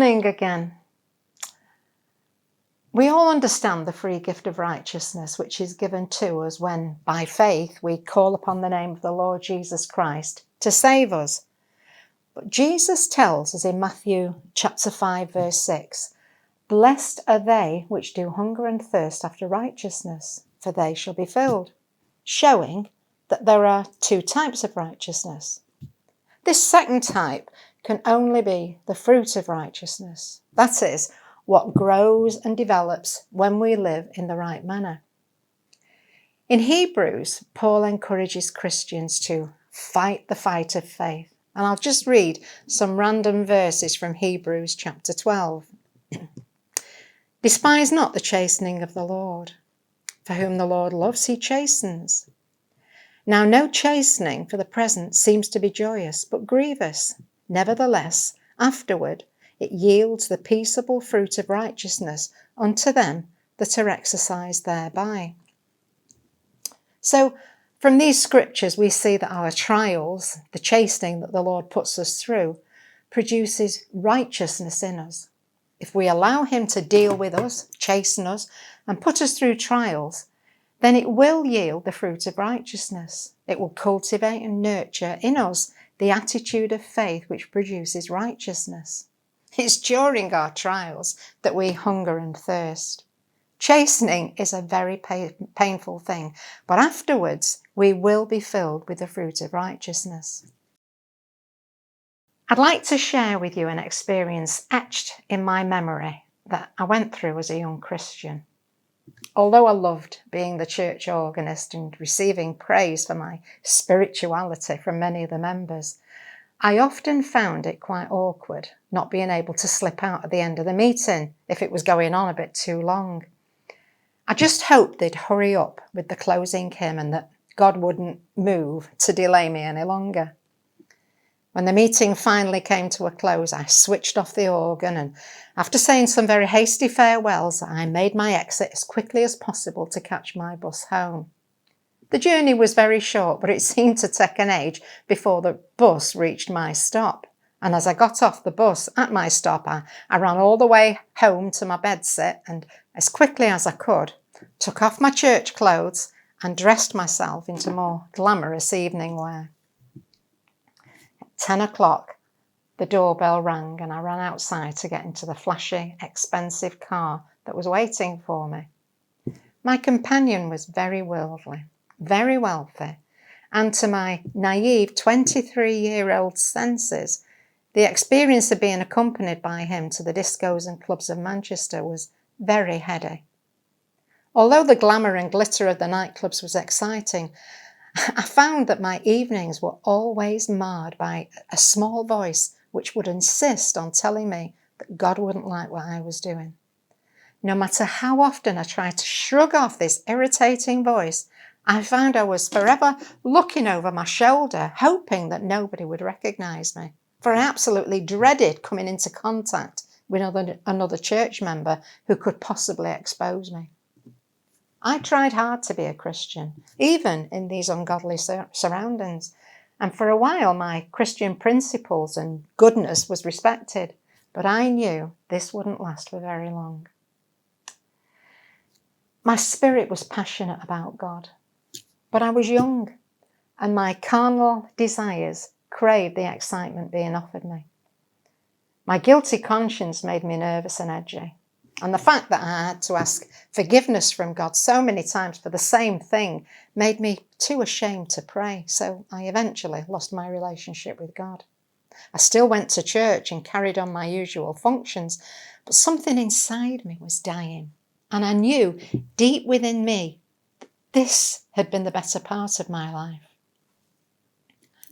morning again. We all understand the free gift of righteousness which is given to us when, by faith, we call upon the name of the Lord Jesus Christ to save us. But Jesus tells us in Matthew chapter 5, verse 6, "Blessed are they which do hunger and thirst after righteousness, for they shall be filled," showing that there are two types of righteousness. This second type can only be the fruit of righteousness. That is, what grows and develops when we live in the right manner. In Hebrews, Paul encourages Christians to fight the fight of faith. And I'll just read some random verses from Hebrews chapter 12. "Despise not the chastening of the Lord, for whom the Lord loves he chastens. Now no chastening for the present seems to be joyous, but grievous. Nevertheless, afterward it yields the peaceable fruit of righteousness unto them that are exercised thereby." So from these scriptures, we see that our trials, the chastening that the Lord puts us through, produces righteousness in us. If we allow him to deal with us, chasten us, and put us through trials, then it will yield the fruit of righteousness. It will cultivate and nurture in us the attitude of faith which produces righteousness. It's during our trials that we hunger and thirst. Chastening is a very painful thing, but afterwards we will be filled with the fruit of righteousness. I'd like to share with you an experience etched in my memory that I went through as a young Christian. Although I loved being the church organist and receiving praise for my spirituality from many of the members, I often found it quite awkward not being able to slip out at the end of the meeting if it was going on a bit too long. I just hoped they'd hurry up with the closing hymn and that God wouldn't move to delay me any longer. When the meeting finally came to a close, I switched off the organ and, after saying some very hasty farewells, I made my exit as quickly as possible to catch my bus home. The journey was very short, but it seemed to take an age before the bus reached my stop. And as I got off the bus at my stop, I ran all the way home to my bedsit and, as quickly as I could, took off my church clothes and dressed myself into more glamorous evening wear. At 10 o'clock, the doorbell rang and I ran outside to get into the flashy, expensive car that was waiting for me. My companion was very worldly, very wealthy, and to my naive 23-year-old senses, the experience of being accompanied by him to the discos and clubs of Manchester was very heady. Although the glamour and glitter of the nightclubs was exciting, I found that my evenings were always marred by a small voice which would insist on telling me that God wouldn't like what I was doing. No matter how often I tried to shrug off this irritating voice, I found I was forever looking over my shoulder, hoping that nobody would recognise me, for I absolutely dreaded coming into contact with another church member who could possibly expose me. I tried hard to be a Christian, even in these ungodly surroundings, and for a while my Christian principles and goodness was respected, but I knew this wouldn't last for very long. My spirit was passionate about God, but I was young, and my carnal desires craved the excitement being offered me. My guilty conscience made me nervous and edgy, and the fact that I had to ask forgiveness from God so many times for the same thing made me too ashamed to pray, so I eventually lost my relationship with God. I still went to church and carried on my usual functions, but something inside me was dying, and I knew deep within me that this had been the better part of my life.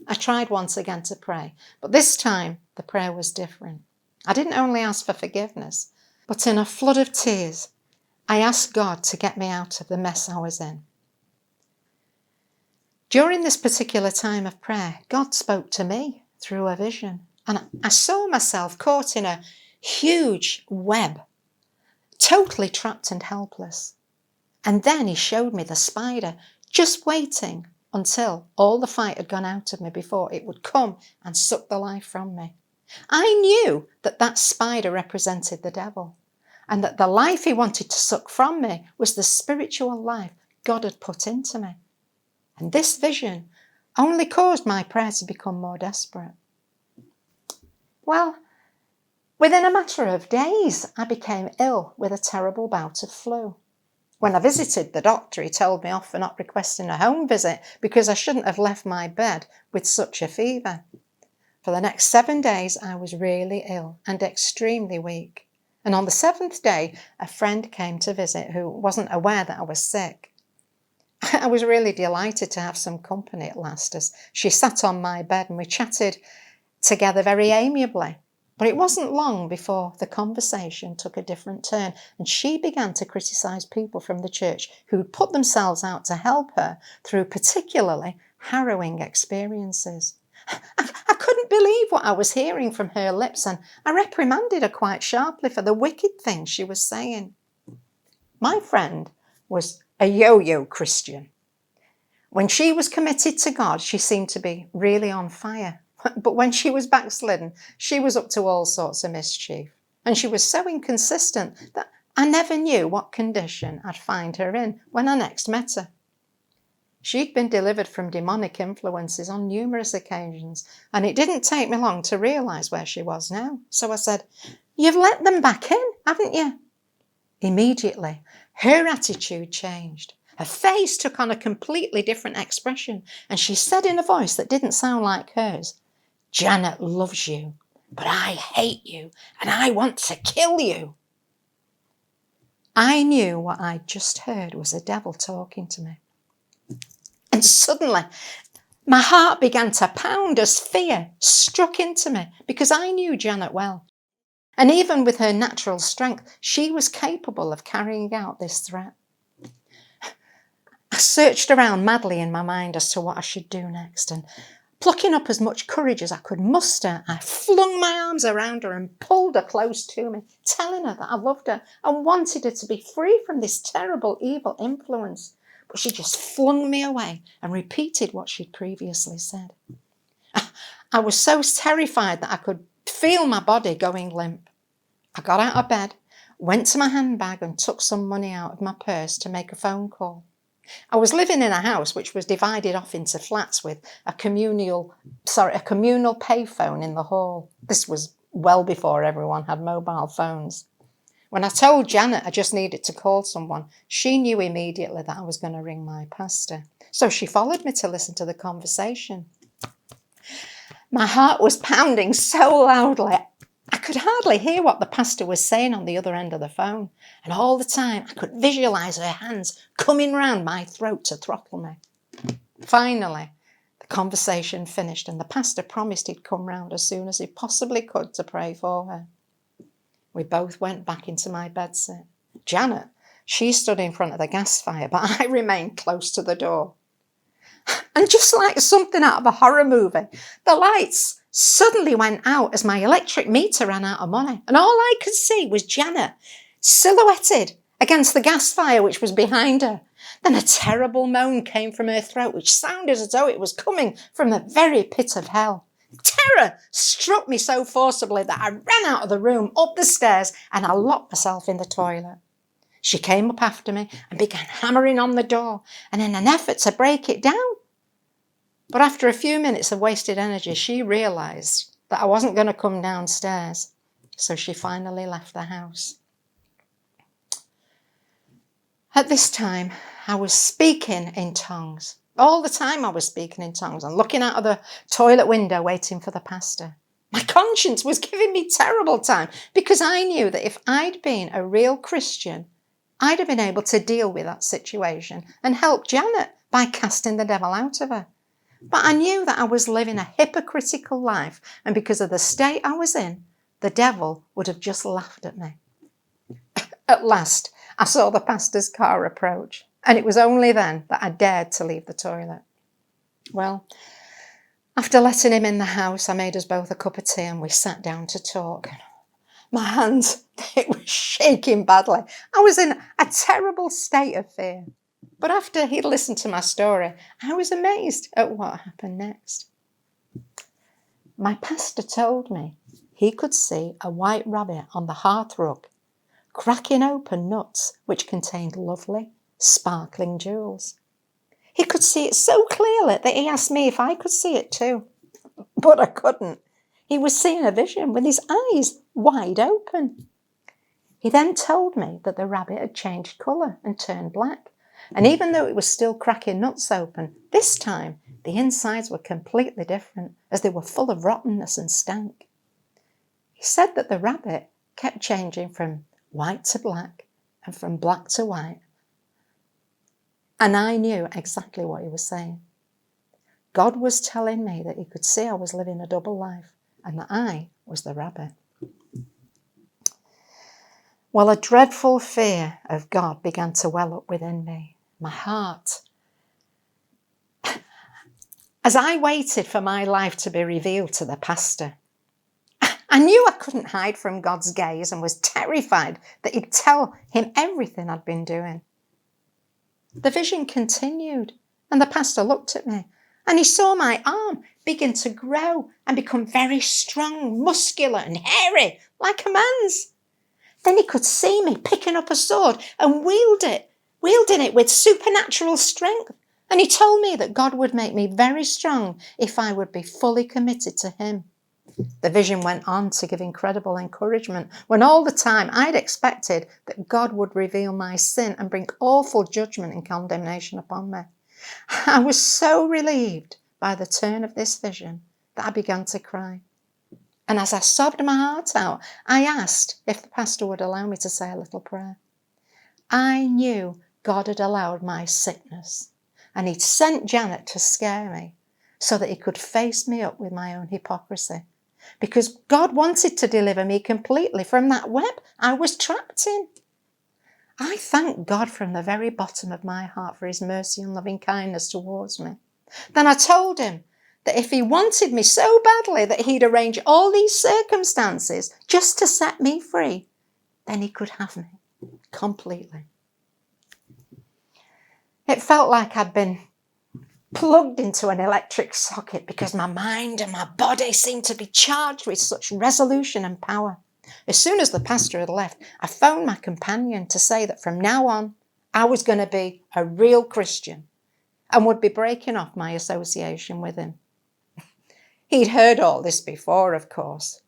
I tried once again to pray, but this time the prayer was different. I didn't only ask for forgiveness, but in a flood of tears, I asked God to get me out of the mess I was in. During this particular time of prayer, God spoke to me through a vision, and I saw myself caught in a huge web, totally trapped and helpless. And then he showed me the spider just waiting until all the fight had gone out of me before it would come and suck the life from me. I knew that that spider represented the devil, and that the life he wanted to suck from me was the spiritual life God had put into me. And this vision only caused my prayer to become more desperate. Well, within a matter of days, I became ill with a terrible bout of flu. When I visited the doctor, he told me off for not requesting a home visit because I shouldn't have left my bed with such a fever. For the next 7 days, I was really ill and extremely weak. And on the 7th day, a friend came to visit who wasn't aware that I was sick. I was really delighted to have some company at last, as she sat on my bed and we chatted together very amiably. But it wasn't long before the conversation took a different turn, and she began to criticise people from the church who'd put themselves out to help her through particularly harrowing experiences. I couldn't believe what I was hearing from her lips, and I reprimanded her quite sharply for the wicked things she was saying. My friend was a yo-yo Christian. When she was committed to God, she seemed to be really on fire. But when she was backslidden, she was up to all sorts of mischief. And she was so inconsistent that I never knew what condition I'd find her in when I next met her. She'd been delivered from demonic influences on numerous occasions, and it didn't take me long to realise where she was now. So I said, "You've let them back in, haven't you?" Immediately, her attitude changed. Her face took on a completely different expression, and she said in a voice that didn't sound like hers, "Janet loves you, but I hate you, and I want to kill you." I knew what I'd just heard was the devil talking to me. And suddenly, my heart began to pound as fear struck into me, because I knew Janet well. And even with her natural strength, she was capable of carrying out this threat. I searched around madly in my mind as to what I should do next, and plucking up as much courage as I could muster, I flung my arms around her and pulled her close to me, telling her that I loved her and wanted her to be free from this terrible evil influence. But she just flung me away and repeated what she'd previously said. I was so terrified that I could feel my body going limp. I got out of bed, went to my handbag and took some money out of my purse to make a phone call. I was living in a house which was divided off into flats with a communal payphone in the hall. This was well before everyone had mobile phones. When I told Janet I just needed to call someone, she knew immediately that I was going to ring my pastor. So she followed me to listen to the conversation. My heart was pounding so loudly, I could hardly hear what the pastor was saying on the other end of the phone. And all the time, I could visualise her hands coming round my throat to throttle me. Finally, the conversation finished, and the pastor promised he'd come round as soon as he possibly could to pray for her. We both went back into my bedsit. Janet, she stood in front of the gas fire, but I remained close to the door. And just like something out of a horror movie, the lights suddenly went out as my electric meter ran out of money. And all I could see was Janet silhouetted against the gas fire which was behind her. Then a terrible moan came from her throat, which sounded as though it was coming from the very pit of hell. Terror struck me so forcibly that I ran out of the room, up the stairs, and I locked myself in the toilet. She came up after me and began hammering on the door, and in an effort to break it down. But after a few minutes of wasted energy, she realised that I wasn't going to come downstairs, so she finally left the house. At this time, I was speaking in tongues. All the time I was speaking in tongues and looking out of the toilet window waiting for the pastor. My conscience was giving me terrible time, because I knew that if I'd been a real Christian, I'd have been able to deal with that situation and help Janet by casting the devil out of her. But I knew that I was living a hypocritical life, and because of the state I was in, the devil would have just laughed at me. At last, I saw the pastor's car approach, and it was only then that I dared to leave the toilet. Well, after letting him in the house, I made us both a cup of tea and we sat down to talk. My hands, it was shaking badly. I was in a terrible state of fear. But after he'd listened to my story, I was amazed at what happened next. My pastor told me he could see a white rabbit on the hearthrug, cracking open nuts which contained lovely, sparkling jewels. He could see it so clearly that he asked me if I could see it too. But I couldn't. He was seeing a vision with his eyes wide open. He then told me that the rabbit had changed colour and turned black. And even though it was still cracking nuts open, this time the insides were completely different, as they were full of rottenness and stank. He said that the rabbit kept changing from white to black and from black to white. And I knew exactly what he was saying. God was telling me that he could see I was living a double life and that I was the rabbit. Well, a dreadful fear of God began to well up within me, my heart. As I waited for my life to be revealed to the pastor, I knew I couldn't hide from God's gaze and was terrified that he'd tell him everything I'd been doing. The vision continued, and the pastor looked at me, and he saw my arm begin to grow and become very strong, muscular and hairy, like a man's. Then he could see me picking up a sword and wielding it with supernatural strength. And he told me that God would make me very strong if I would be fully committed to him. The vision went on to give incredible encouragement, when all the time I'd expected that God would reveal my sin and bring awful judgment and condemnation upon me. I was so relieved by the turn of this vision that I began to cry. And as I sobbed my heart out, I asked if the pastor would allow me to say a little prayer. I knew God had allowed my sickness, and he'd sent Janet to scare me so that he could face me up with my own hypocrisy, because God wanted to deliver me completely from that web I was trapped in. I thank God from the very bottom of my heart for his mercy and loving kindness towards me. Then I told him that if he wanted me so badly that he'd arrange all these circumstances just to set me free, then he could have me completely. It felt like I'd been plugged into an electric socket, because my mind and my body seemed to be charged with such resolution and power. As soon as the pastor had left, I phoned my companion to say that from now on, I was going to be a real Christian and would be breaking off my association with him. He'd heard all this before, of course,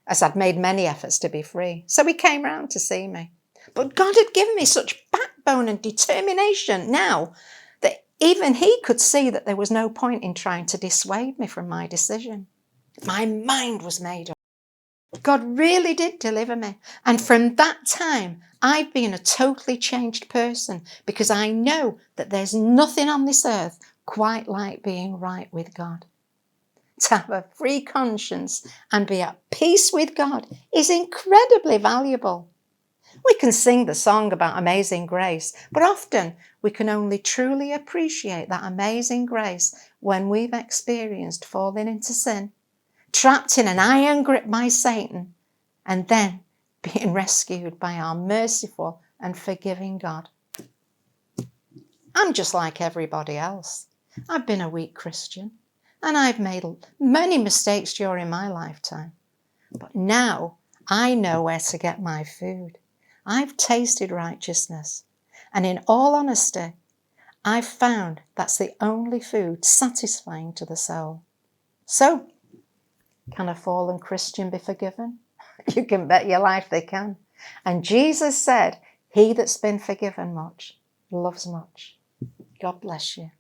as I'd made many efforts to be free, so he came round to see me. But God had given me such backbone and determination now that even he could see that there was no point in trying to dissuade me from my decision. My mind was made up. God really did deliver me. And from that time, I've been a totally changed person, because I know that there's nothing on this earth quite like being right with God. To have a free conscience and be at peace with God is incredibly valuable. We can sing the song about amazing grace, but often we can only truly appreciate that amazing grace when we've experienced falling into sin, trapped in an iron grip by Satan, and then being rescued by our merciful and forgiving God. I'm just like everybody else. I've been a weak Christian, and I've made many mistakes during my lifetime. But now I know where to get my food. I've tasted righteousness, and in all honesty, I've found that's the only food satisfying to the soul. So, can a fallen Christian be forgiven? You can bet your life they can. And Jesus said, he that's been forgiven much loves much. God bless you.